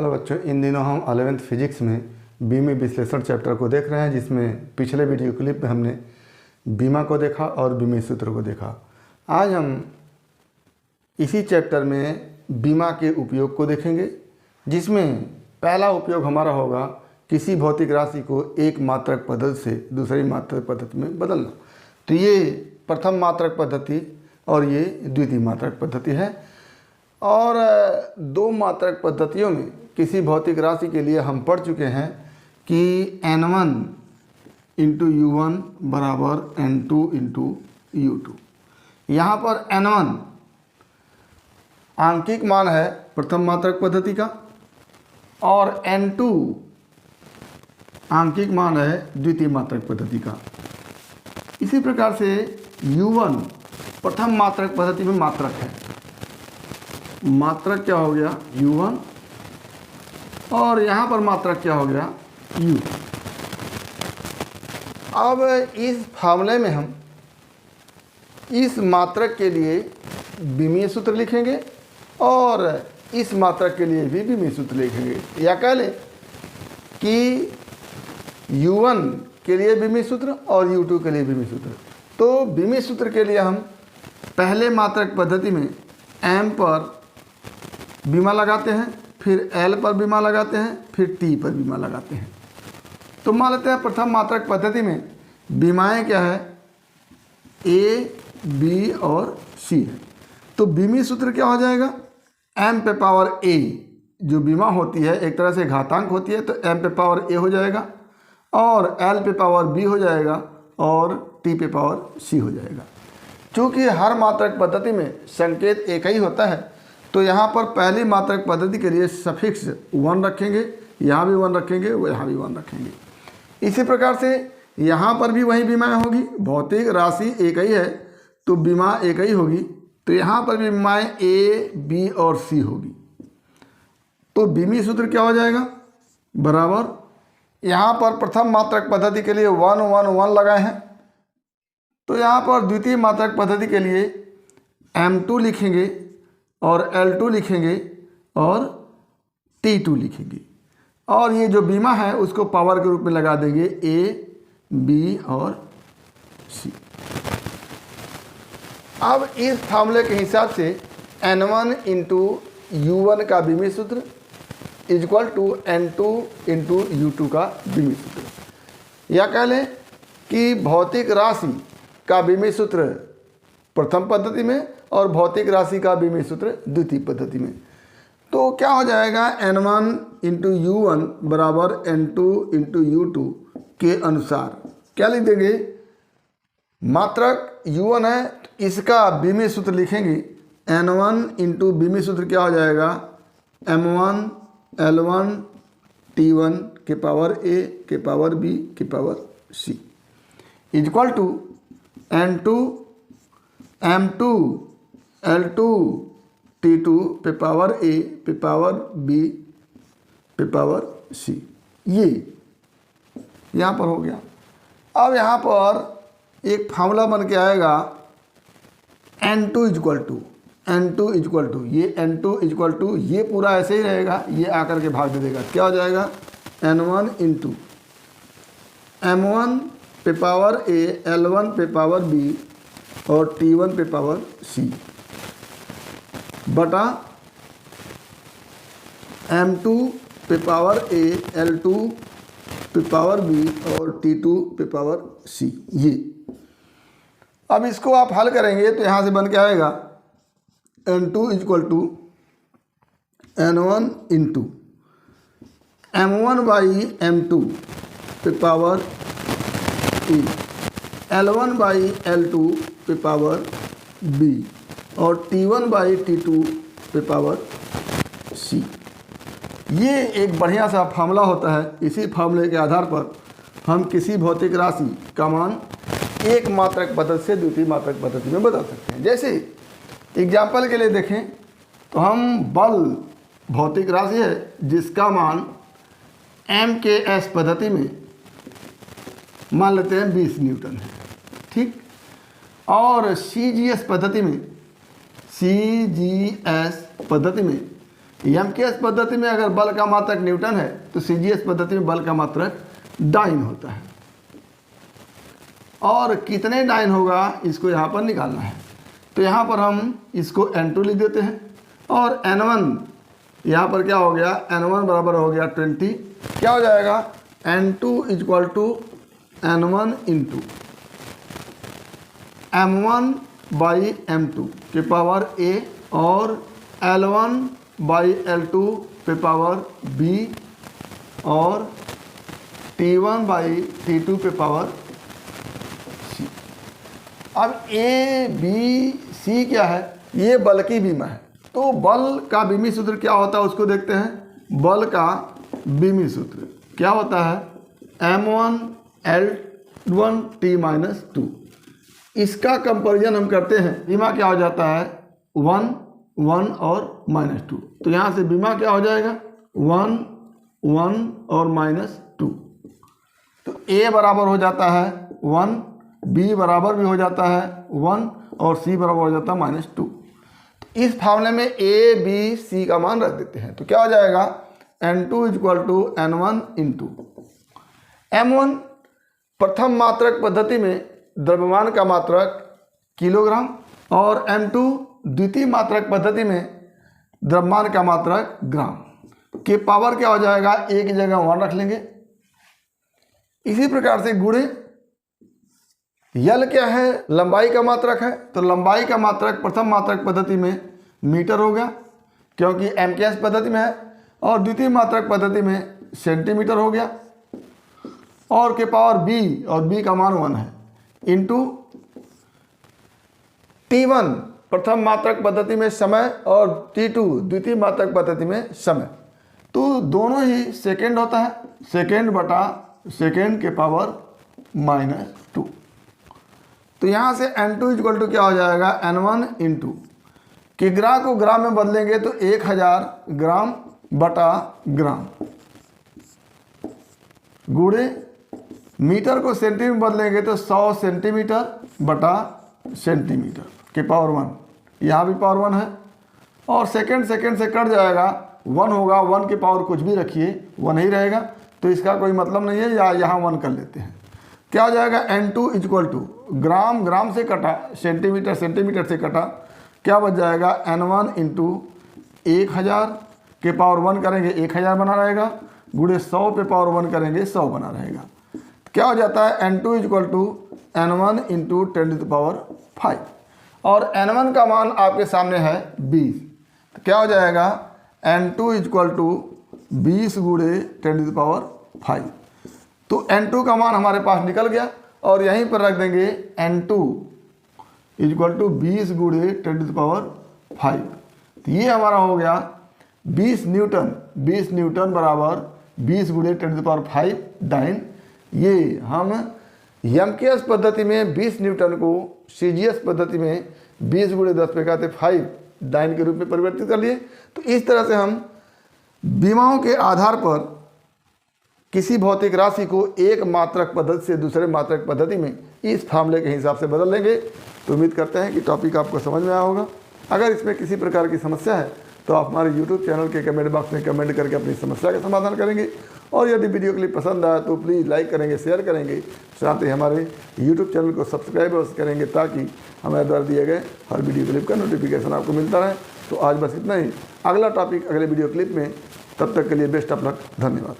Hello बच्चों, इन दिनों हम 11th फिजिक्स में बीमी विश्लेषण चैप्टर को देख रहे हैं, जिसमें पिछले वीडियो क्लिप में हमने बीमा को देखा और बीमी सूत्र को देखा। आज हम इसी चैप्टर में बीमा के उपयोग को देखेंगे, जिसमें पहला उपयोग हमारा होगा किसी भौतिक राशि को एक मात्रक पद्धति से दूसरी मात्रक पद्धति में बदलना। तो ये प्रथम मात्रक पद्धति और ये द्वितीय मात्रक पद्धति है। और दो मात्रक पद्धतियों में किसी भौतिक राशि के लिए हम पढ़ चुके हैं कि n1 इंटू u1 बराबर n2 इंटू u2। यहाँ पर n1 आंकिक मान है प्रथम मात्रक पद्धति का और n2 आंकिक मान है द्वितीय मात्रक पद्धति का। इसी प्रकार से u1 प्रथम मात्रक पद्धति में मात्रक है। मात्रक क्या हो गया u1 और यहाँ पर मात्रक क्या हो गया u। अब इस फार्मूले में हम इस मात्रक के लिए बीमीय सूत्र लिखेंगे और इस मात्रक के लिए भी बीमीय सूत्र लिखेंगे, या कह लें कि u1 के लिए बीमीय सूत्र और u2 के लिए बीमीय सूत्र। तो बीमीय सूत्र के लिए हम पहले मात्रक पद्धति में m पर बीमा लगाते हैं, फिर L पर बीमा लगाते हैं, फिर T पर बीमा लगाते हैं। तो मान लेते हैं प्रथम मात्रक पद्धति में बीमाएं क्या है, A, B और C है। तो बीमी सूत्र क्या हो जाएगा, m पे पावर A जो बीमा होती है एक तरह से घातांक होती है, तो m पे पावर A हो जाएगा और L पे पावर B हो जाएगा और T पे पावर C हो जाएगा। चूँकि हर मात्रक पद्धति में संकेत एक ही होता है, तो यहाँ पर पहली मात्रक पद्धति के लिए सफिक्स 1 रखेंगे, यहाँ भी 1 रखेंगे, यहाँ भी 1 रखेंगे। इसी प्रकार से यहाँ पर भी वही बीमाएँ होगी। भौतिक राशि एक ही है तो बीमा एक ही होगी, तो यहाँ पर भी बीमाएँ A, B और C होगी। तो बीमी सूत्र क्या हो जाएगा, बराबर यहाँ पर प्रथम मात्रक पद्धति के लिए 1 1 1 लगाए हैं, तो यहाँ पर द्वितीय मात्रक पद्धति के लिए m2 लिखेंगे और L2 लिखेंगे और T2 लिखेंगे, और ये जो बीमा है उसको पावर के रूप में लगा देंगे A, B और C। अब इस फार्मूले के हिसाब से n1 इंटू u1 का बीमी सूत्र equal to n2 into u2 का बीमी सूत्र, या कह लें कि भौतिक राशि का बीमी सूत्र प्रथम पद्धति में और भौतिक राशि का बीमी सूत्र द्वितीय पद्धति में। तो क्या हो जाएगा, n1 इंटू u1 बराबर n2 इंटू u2 के अनुसार क्या लिख देंगे, मात्रक u1 है तो इसका बीमी सूत्र लिखेंगे। n1 इंटू बीमी सूत्र क्या हो जाएगा, m1 L1 T1 के पावर A के पावर B के power C equal to n2 m2 L2 T2 पे पावर A पे पावर B पे पावर C। ये यहाँ पर हो गया। अब यहाँ पर एक फार्मूला बन के आएगा n2 इक्वल टू ये n2 इक्वल टू ये पूरा ऐसे ही रहेगा, ये आकर के भाग दे देगा। क्या हो जाएगा, n1 इंटू m1 पे पावर A, L1 पे पावर B और T1 पे पावर C बटा m2 पे पावर A, L2 पे पावर B और T2 पे पावर C। ये अब इसको आप हल करेंगे तो यहाँ से बन के आएगा n2 equal to n1 into m1 by m2 पे power E, L1 by L2 पे पावर B और T1 बाई T2 पे पावर C। ये एक बढ़िया सा फार्मूला होता है। इसी फार्मूले के आधार पर हम किसी भौतिक राशि का मान एक मात्रक पद्धति से द्वितीय मात्रक पद्धति में बदल सकते हैं। जैसे एग्जाम्पल के लिए देखें तो हम बल भौतिक राशि है जिसका मान MKS पद्धति में मान लेते हैं 20 न्यूटन है, ठीक। और CGS पद्धति में एमकेएस पद्धति में अगर बल का मात्रक न्यूटन है तो सीजीएस पद्धति में बल का मात्रक डाइन होता है। और कितने डाइन होगा इसको यहाँ पर निकालना है। तो यहाँ पर हम इसको N2 लिख देते हैं और N1 यहाँ पर क्या हो गया, N1 बराबर हो गया 20। क्या हो जाएगा, N2 equal to N1 into M1 by M2 के पावर A और L1 बाई L2 पे पावर B और T1 बाई T2 पे पावर C। अब A B C क्या है, ये बल की बीमा है। तो बल का बीमी सूत्र क्या होता है उसको देखते हैं। बल का बीमी सूत्र क्या होता है, M1 L1 T माइनस 2। इसका कंपेरिजन हम करते हैं, बीमा क्या हो जाता है 1 1 और -2। तो यहाँ से बीमा क्या हो जाएगा 1 1 और -2। तो A बराबर हो जाता है 1, B बराबर भी हो जाता है 1 और C बराबर हो जाता है -2। तो इस फार्मूले में A B C का मान रख देते हैं। तो क्या हो जाएगा N2 equal to N1 into M1 प्रथम मात्रक पद्धति में द्रव्यमान का मात्रक किलोग्राम और M2 द्वितीय मात्रक पद्धति में द्रव्यमान का मात्रक ग्राम के पावर क्या हो जाएगा, एक की जगह 1 रख लेंगे। इसी प्रकार से गुणे यल क्या है, लंबाई का मात्रक है। तो लंबाई का मात्रक प्रथम मात्रक पद्धति में मीटर होगा क्योंकि एमकेएस पद्धति में है, और द्वितीय मात्रक पद्धति में सेंटीमीटर हो गया, और के पावर b और b का मान 1 है इंटू T1 प्रथम मात्रक पद्धति में समय और T2 द्वितीय मात्रक पद्धति में समय। तो दोनों ही सेकेंड होता है, सेकेंड बटा सेकेंड के पावर -2। तो यहाँ से N2 इक्वल टू क्या हो जाएगा N1 इंटू किग्रा को ग्राम में बदलेंगे तो 1000 ग्राम बटा ग्राम गुणे मीटर को सेंटीमीटर में बदलेंगे तो 100 सेंटीमीटर बटा सेंटीमीटर के पावर 1। यहाँ भी पावर 1 है और सेकंड से कट जाएगा, 1 होगा, 1 के पावर कुछ भी रखिए 1 ही रहेगा, तो इसका कोई मतलब नहीं है, या यहाँ 1 कर लेते हैं। क्या हो जाएगा N2 इक्वल टू ग्राम ग्राम से कटा, सेंटीमीटर सेंटीमीटर से कटा, क्या बच जाएगा N1 इंटू 1000 के पावर 1 करेंगे 1000 बना रहेगा, गुणे 100 पे पावर 1 करेंगे 100 बना रहेगा। क्या हो जाता है N2 equal to N1 into 10⁵ और N1 का मान आपके सामने है 20। तो क्या हो जाएगा N2 इक्वल टू 20 गुणे 10⁵। तो N2 का मान हमारे पास निकल गया और यहीं पर रख देंगे N2 इक्वल टू 20 गुणे 10⁵। तो ये हमारा हो गया 20 न्यूटन। 20 न्यूटन बराबर 20 गुणे 10⁵ डाइन। ये हम एमकेएस पद्धति में 20 न्यूटन को सीजीएस पद्धति में 20 गुणे 10⁵ डाइन के रूप में परिवर्तित कर लिए। तो इस तरह से हम बीमाओं के आधार पर किसी भौतिक राशि को एक मात्रक पद्धति से दूसरे मात्रक पद्धति में इस फार्मूले के हिसाब से बदल लेंगे। तो उम्मीद करते हैं कि टॉपिक आपको समझ में आया होगा। अगर इसमें किसी प्रकार की समस्या है तो आप हमारे YouTube चैनल के कमेंट बॉक्स में कमेंट करके अपनी समस्या का समाधान करेंगे। और यदि वीडियो क्लिप पसंद आया तो प्लीज़ लाइक करेंगे, शेयर करेंगे, साथ ही हमारे YouTube चैनल को सब्सक्राइब करेंगे ताकि हमारे द्वारा दिए गए हर वीडियो क्लिप का नोटिफिकेशन आपको मिलता रहे। तो आज बस इतना ही, अगला टॉपिक अगले वीडियो क्लिप में। तब तक के लिए बेस्ट ऑफ लक, धन्यवाद।